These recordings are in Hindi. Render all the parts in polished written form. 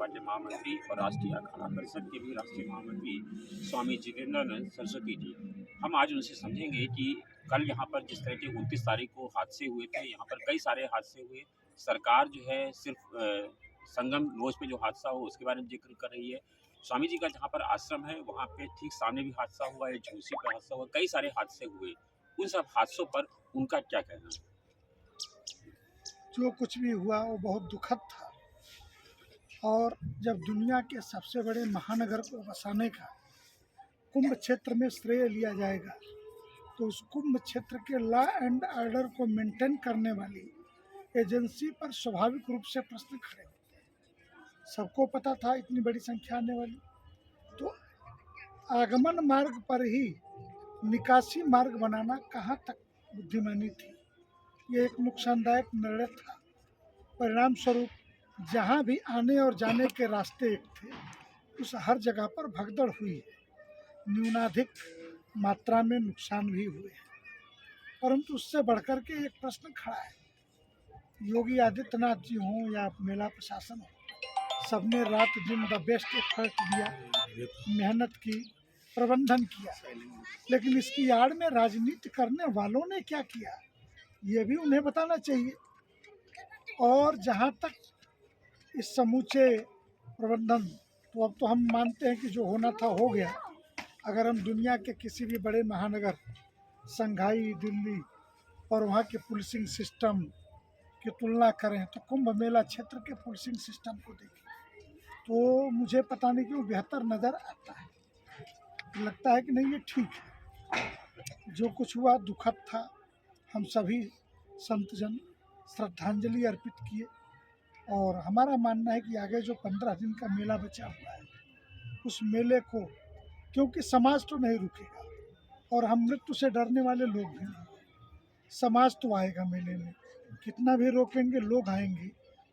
पार्टी महामंत्री और राष्ट्रीय अखाड़ा परिषद के भी राष्ट्रीय महामंत्री स्वामी जितेंद्रानंद सरस्वती जी। हम आज उनसे समझेंगे कि कल यहाँ पर जिस तरह के 29 तारीख को हादसे हुए थे, यहाँ पर कई सारे हादसे हुए। सरकार जो है सिर्फ संगम रोज पे जो हादसा हुआ उसके बारे में जिक्र कर रही है। स्वामी जी का जहाँ पर आश्रम है वहाँ पे ठीक सामने भी हादसा हुआ है, झूसी पे हादसा हुआ, कई सारे हादसे हुए। उन सब हादसों पर उनका क्या कहना है? जो कुछ भी हुआ वो बहुत दुखद था। और जब दुनिया के सबसे बड़े महानगर को बसाने का कुंभ क्षेत्र में श्रेय लिया जाएगा तो उस कुंभ क्षेत्र के लॉ एंड ऑर्डर को मेंटेन करने वाली एजेंसी पर स्वाभाविक रूप से प्रश्न खड़े होते हैं। सबको पता था इतनी बड़ी संख्या आने वाली, तो आगमन मार्ग पर ही निकासी मार्ग बनाना कहाँ तक बुद्धिमानी थी। ये एक नुकसानदायक निर्णय था। परिणाम स्वरूप जहाँ भी आने और जाने के रास्ते एक थे उस हर जगह पर भगदड़ हुई है। न्यूनाधिक मात्रा में नुकसान भी हुए हैं, परंतु उससे बढ़कर के एक प्रश्न खड़ा है। योगी आदित्यनाथ जी हों या मेला प्रशासन हो, सबने रात दिन द बेस्ट एफर्ट दिया, मेहनत की, प्रबंधन किया, लेकिन इसकी आड़ में राजनीति करने वालों ने क्या किया ये भी उन्हें बताना चाहिए। और जहाँ तक इस समूचे प्रबंधन, तो अब तो हम मानते हैं कि जो होना था हो गया। अगर हम दुनिया के किसी भी बड़े महानगर संघाई, दिल्ली और वहाँ के पुलिसिंग सिस्टम की तुलना करें तो कुंभ मेला क्षेत्र के पुलिसिंग सिस्टम को देखें तो मुझे पता नहीं क्यों बेहतर नज़र आता है। लगता है कि नहीं, ये ठीक है। जो कुछ हुआ दुखद था। हम सभी संतजन श्रद्धांजलि अर्पित किए और हमारा मानना है कि आगे जो 15 दिन का मेला बचा हुआ है उस मेले को, क्योंकि समाज तो नहीं रुकेगा और हम मृत्यु से डरने वाले लोग भी नहीं, समाज तो आएगा मेले में, कितना भी रोकेंगे लोग आएंगे।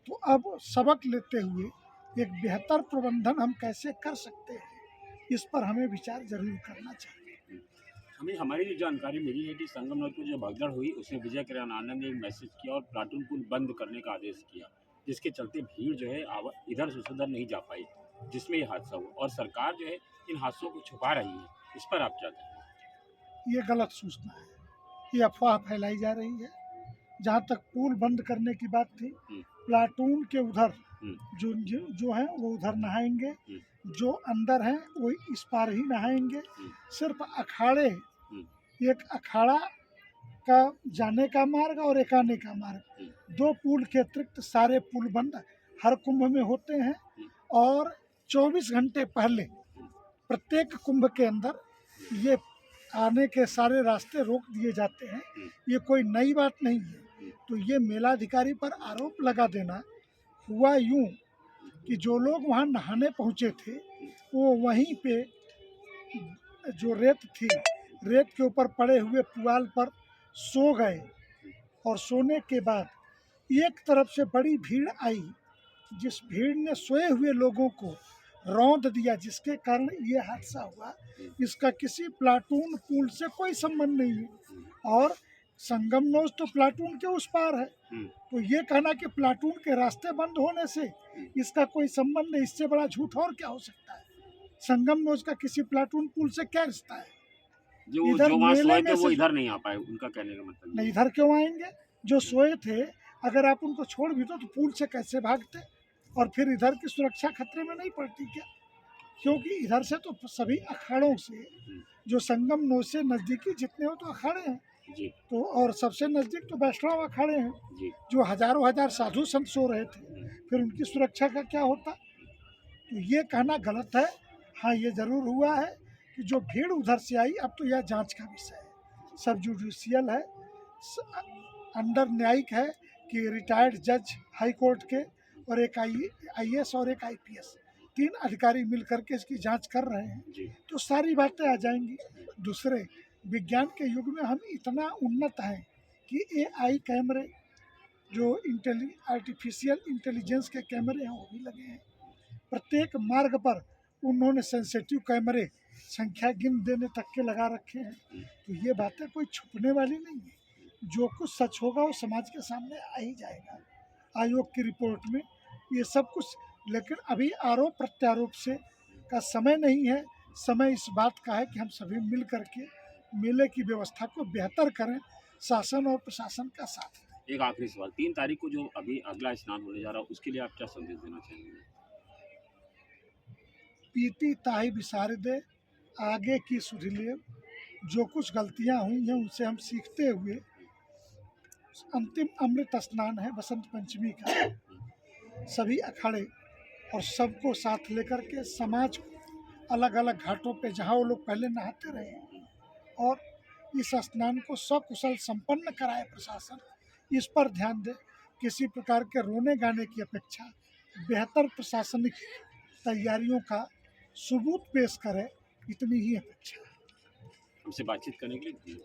तो अब सबक लेते हुए एक बेहतर प्रबंधन हम कैसे कर सकते हैं इस पर हमें विचार जरूर करना चाहिए। हमें हमारी जो जानकारी मिली है कि संगम रोड पर जो भगदड़ हुई उसमें विजय किरणानंद ने एक मैसेज किया और प्लाटून पुल बंद करने का आदेश किया, जिसके चलते भीड़ जो है इधर से उधर नहीं जा पाई, जिसमें ये हादसा हुआ। और सरकार जो है इन हादसों को छुपा रही है, इस पर आप क्या कहेंगे? ये गलत सूचना है, ये अफवाह फैलाई जा रही है। जहाँ तक पुल बंद करने की बात थी, प्लाटून के उधर जो है वो उधर नहाएंगे, जो अंदर हैं वो इस पार ही नहाएंगे। सिर्फ अखाड़े, एक अखाड़ा का जाने का मार्ग और एक आने का मार्ग, 2 पुल के अतिरिक्त सारे पुल बंद हर कुंभ में होते हैं। और 24 घंटे पहले प्रत्येक कुंभ के अंदर ये आने के सारे रास्ते रोक दिए जाते हैं। ये कोई नई बात नहीं है। तो ये मेलाधिकारी पर आरोप लगा देना, हुआ यूं कि जो लोग वहाँ नहाने पहुँचे थे वो वहीं पे जो रेत थी, रेत के ऊपर पड़े हुए पुआल पर सो गए और सोने के बाद एक तरफ से बड़ी भीड़ आई, जिस भीड़ ने सोए हुए लोगों को रौंद दिया, जिसके कारण ये हादसा हुआ। इसका किसी प्लाटून पुल से कोई संबंध नहीं है और संगम नोज तो प्लाटून के उस पार है। तो ये कहना कि प्लाटून के रास्ते बंद होने से इसका कोई संबंध नहीं, इससे बड़ा झूठ और क्या हो सकता है। संगम नोज का किसी प्लाटून पुल से क्या रिश्ता है। जो वहाँ सोए थे वो इधर नहीं आ पाए, उनका कहने का मतलब नहीं, इधर क्यों आएंगे? जो सोए थे अगर आप उनको छोड़ भी दो तो पुल से कैसे भागते और फिर इधर की सुरक्षा खतरे में नहीं पड़ती क्या? क्योंकि इधर से तो सभी अखाड़ों से, जो संगम नोज से नज़दीकी जितने हो तो अखाड़े हैं जी। तो, और सबसे नज़दीक तो वैष्णव अखाड़े हैं जी। जो हजारों हजार साधु संत सो रहे थे, फिर उनकी सुरक्षा का क्या होता? तो ये कहना गलत है। हाँ, ये ज़रूर हुआ है कि जो भीड़ उधर से आई, अब तो यह जांच का विषय है, सब जुडिशियल है, अंडर न्यायिक है कि रिटायर्ड जज हाई कोर्ट के और एक IAS और एक IPS, 3 अधिकारी मिल करके इसकी जांच कर रहे हैं। तो सारी बातें आ जाएंगी। दूसरे, विज्ञान के युग में हम इतना उन्नत हैं कि AI कैमरे, जो आर्टिफिशियल इंटेलिजेंस के कैमरे हैं वो भी लगे हैं। प्रत्येक मार्ग पर उन्होंने सेंसिटिव कैमरे संख्या गिन देने तक के लगा रखे हैं। तो ये बातें कोई छुपने वाली नहीं है। जो कुछ सच होगा वो समाज के सामने आ ही जाएगा। आयोग की रिपोर्ट में ये सब कुछ लेकिन अभी आरोप प्रत्यारोप से का समय नहीं है। समय इस बात का है कि हम सभी मिल करके मेले की व्यवस्था को बेहतर करें, शासन और प्रशासन का साथ दें। एक आखिरी सवाल, 3 तारीख को जो अभी अगला स्नान होने जा रहा है, उसके लिए आप क्या संदेश देना चाहेंगे? पीती ताही विसारदे, आगे की सुधिलेव। जो कुछ गलतियां हुई हैं उनसे हम सीखते हुए अंतिम अमृत स्नान है बसंत पंचमी का, सभी अखाड़े और सबको साथ लेकर के समाज को अलग अलग घाटों पे जहाँ वो लोग पहले नहाते रहे और इस स्नान को सकुशल संपन्न कराए प्रशासन, इस पर ध्यान दे। किसी प्रकार के रोने गाने की अपेक्षा बेहतर प्रशासनिक तैयारियों का सबूत पेश करे, इतनी ही अपेक्षा है। हमसे बातचीत करने के लिए